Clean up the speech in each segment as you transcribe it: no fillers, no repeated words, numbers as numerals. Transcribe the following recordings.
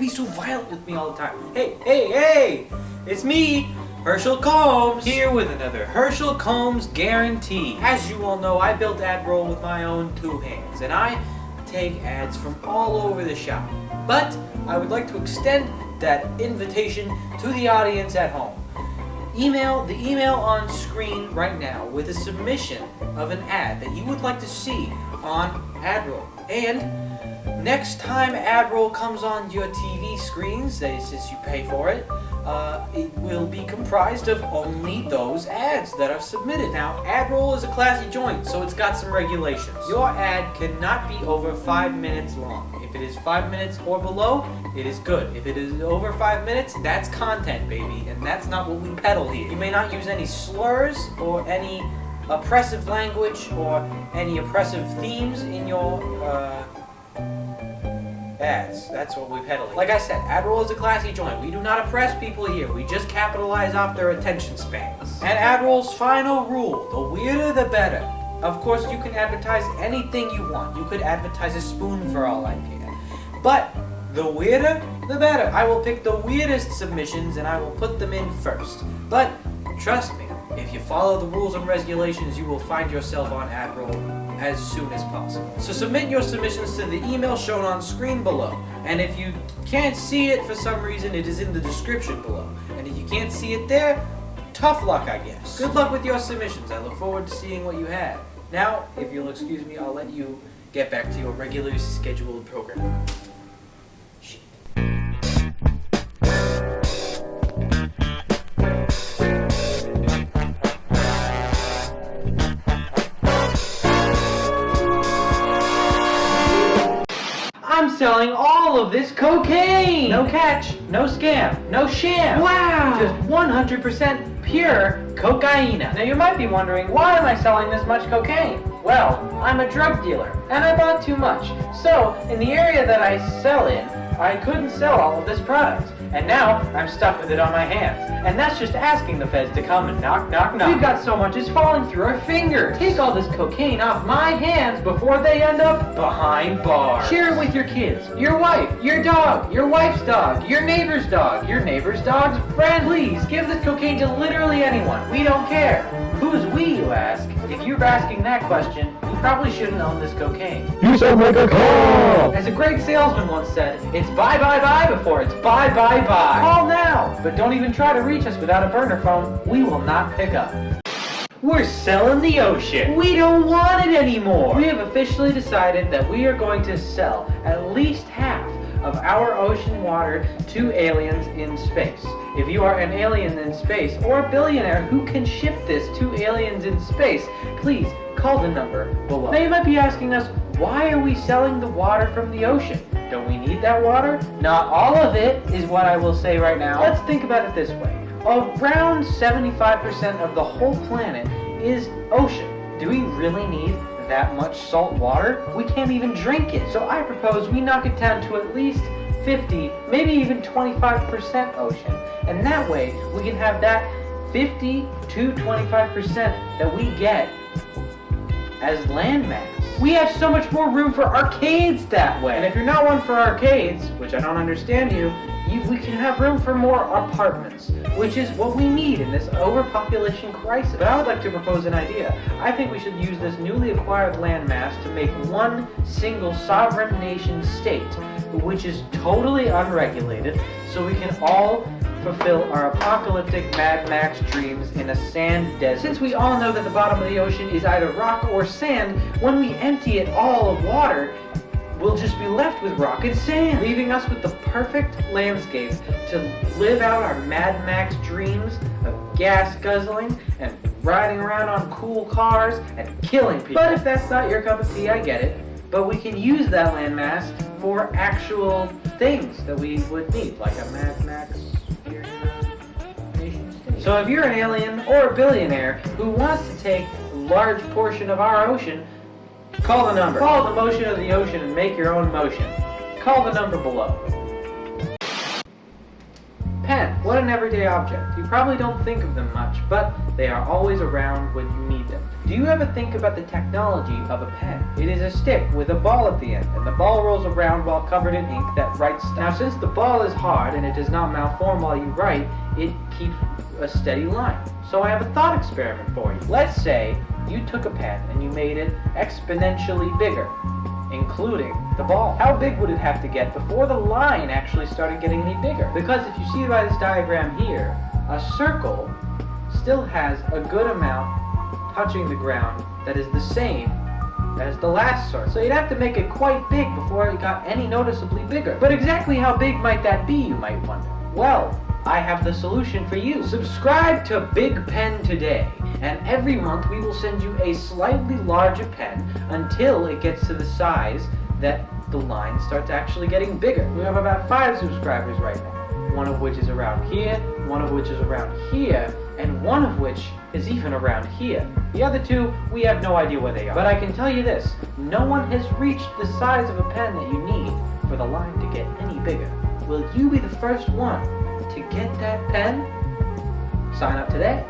be so violent with me all the time? Hey! It's me, Herschel Combs, here with another Herschel Combs guarantee. As you all know, I built AdRoll with my own two hands, and I take ads from all over the shop. But I would like to extend that invitation to the audience at home. The email on screen right now with a submission of an ad that you would like to see on AdRoll. And next time AdRoll comes on your TV screens, since you pay for it, it will be comprised of only those ads that are submitted. Now, AdRoll is a classy joint, so it's got some regulations. Your ad cannot be over 5 minutes long. If it is 5 minutes or below, it is good. If it is over 5 minutes, that's content, baby, and that's not what we peddle here. You may not use any slurs or any oppressive language or any oppressive themes in your ads. That's what we peddle. Like I said, AdRoll is a classy joint. We do not oppress people here. We just capitalize off their attention spans. And AdRoll's final rule, the weirder the better. Of course, you can advertise anything you want. You could advertise a spoon for all I care. But the weirder, the better. I will pick the weirdest submissions and I will put them in first. But trust me, if you follow the rules and regulations, you will find yourself on AdRoll as soon as possible. So submit your submissions to the email shown on screen below. And if you can't see it for some reason, it is in the description below. And if you can't see it there, tough luck, I guess. Good luck with your submissions. I look forward to seeing what you have. Now, if you'll excuse me, I'll let you get back to your regularly scheduled program. I'm selling all of this cocaine! No catch, no scam, no sham. Wow! Just 100% pure cocaine. Now you might be wondering, why am I selling this much cocaine? Well, I'm a drug dealer, and I bought too much. So, in the area that I sell in, I couldn't sell all of this product. And now, I'm stuck with it on my hands. And that's just asking the feds to come and knock, knock, knock. We've got so much it's falling through our fingers. Take all this cocaine off my hands before they end up behind bars. Share it with your kids, your wife, your dog, your wife's dog, your neighbor's dog's friend. Please, give this cocaine to literally anyone. We don't care. Who's we, you ask? If you're asking that question, you probably shouldn't own this cocaine. You sound like a cop! As a great salesman once said, it's buy, buy, buy before it's buy, buy, buy. Call now! But don't even try to reach us without a burner phone. We will not pick up. We're selling the ocean. We don't want it anymore. We have officially decided that we are going to sell at least half of our ocean water to aliens in space. If you are an alien in space or a billionaire who can ship this to aliens in space, please call the number below. Now you might be asking us, why are we selling the water from the ocean? Don't we need that water? Not all of it is what I will say right now. Let's think about it this way. Around 75% of the whole planet is ocean. Do we really need that much salt water? We can't even drink it. So I propose we knock it down to at least 50, maybe even 25% ocean. And that way we can have that 50 to 25% that we get as landmass. We have so much more room for arcades that way. And if you're not one for arcades, which I don't understand we can have room for more apartments, which is what we need in this overpopulation crisis. But I would like to propose an idea. I think we should use this newly acquired landmass to make one single sovereign nation state, which is totally unregulated, so we can all fulfill our apocalyptic Mad Max dreams in a sand desert. Since we all know that the bottom of the ocean is either rock or sand, when we empty it all of water, we'll just be left with rock and sand, leaving us with the perfect landscape to live out our Mad Max dreams of gas guzzling and riding around on cool cars and killing people. But if that's not your cup of tea, I get it. But we can use that landmass for actual things that we would need, like a Mad Max nation state. So if you're an alien or a billionaire who wants to take a large portion of our ocean, call the number. Follow the motion of the ocean and make your own motion. Call the number below. Pen. What an everyday object. You probably don't think of them much, but they are always around when you need them. Do you ever think about the technology of a pen? It is a stick with a ball at the end, and the ball rolls around while covered in ink that writes stuff. Now, since the ball is hard and it does not malform while you write, it keeps a steady line. So I have a thought experiment for you. Let's say you took a pen and you made it exponentially bigger, including the ball. How big would it have to get before the line actually started getting any bigger? Because if you see by this diagram here, a circle still has a good amount touching the ground that is the same as the last circle. So you'd have to make it quite big before it got any noticeably bigger. But exactly how big might that be, you might wonder? Well, I have the solution for you. Subscribe to Big Pen today, and every month we will send you a slightly larger pen until it gets to the size that the lines start actually getting bigger. We have about 5 subscribers right now, one of which is around here, one of which is around here, and one of which is even around here. The other 2, we have no idea where they are. But I can tell you this, no one has reached the size of a pen that you need for the line to get any bigger. Will you be the first one to get that pen? Sign up today.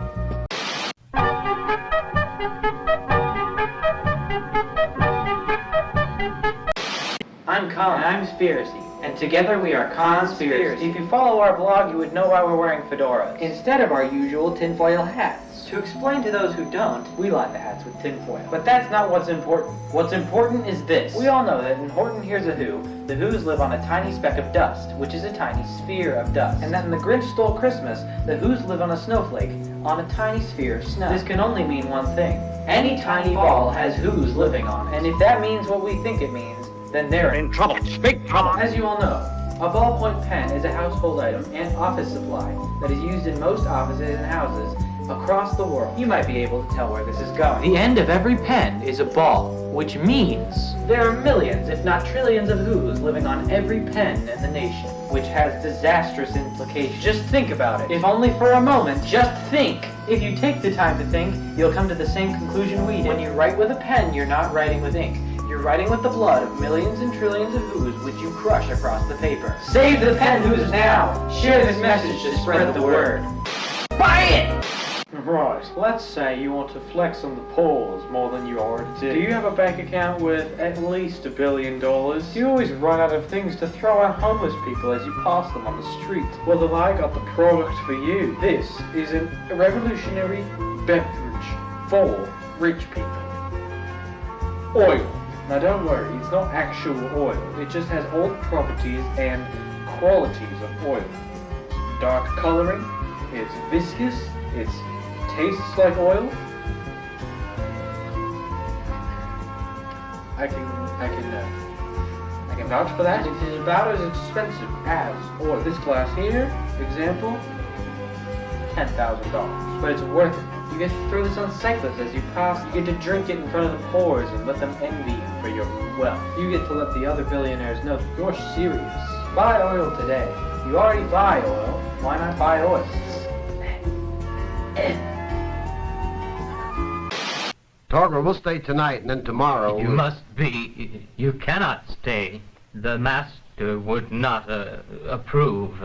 I'm Colin. And I'm Spiracy. And together we are Conspiracy. If you follow our blog, you would know why we're wearing fedoras instead of our usual tinfoil hats. To explain to those who don't, we line the hats with tinfoil. But that's not what's important. What's important is this. We all know that in Horton Hears a Who, the Whos live on a tiny speck of dust, which is a tiny sphere of dust. And that in The Grinch Stole Christmas, the Whos live on a snowflake, on a tiny sphere of snow. This can only mean one thing. Any tiny ball has Whos living on it. And if that means what we think it means, then they're in trouble. Big trouble. As you all know, a ballpoint pen is a household item and office supply that is used in most offices and houses across the world. You might be able to tell where this is going. The end of every pen is a ball, which means there are millions, if not trillions of Whos living on every pen in the nation, which has disastrous implications. Just think about it. If only for a moment, just think. If you take the time to think, you'll come to the same conclusion we did. When you write with a pen, you're not writing with ink. You're writing with the blood of millions and trillions of Whos which you crush across the paper. Save the pen Whos now! Share this message to spread the word. Buy it! Right, let's say you want to flex on the pause more than you already do. Do you have a bank account with at least $1 billion? Do you always run out of things to throw at homeless people as you pass them on the street? Well, then I got the product for you. This is a revolutionary beverage for rich people. Oil. Now don't worry, it's not actual oil. It just has all the properties and qualities of oil. It's dark coloring, it's viscous, it tastes like oil. I can vouch for that. It is about as expensive as oil. This glass here, example, $10,000. But it's worth it. You get to throw this on cyclists as you pass. You get to drink it in front of the poors and let them envy you for your wealth. You get to let the other billionaires know that you're serious. Buy oil today. You already buy oil. Why not buy oil? Torgler, we'll stay tonight and then tomorrow. You must be. You cannot stay. The master would not approve.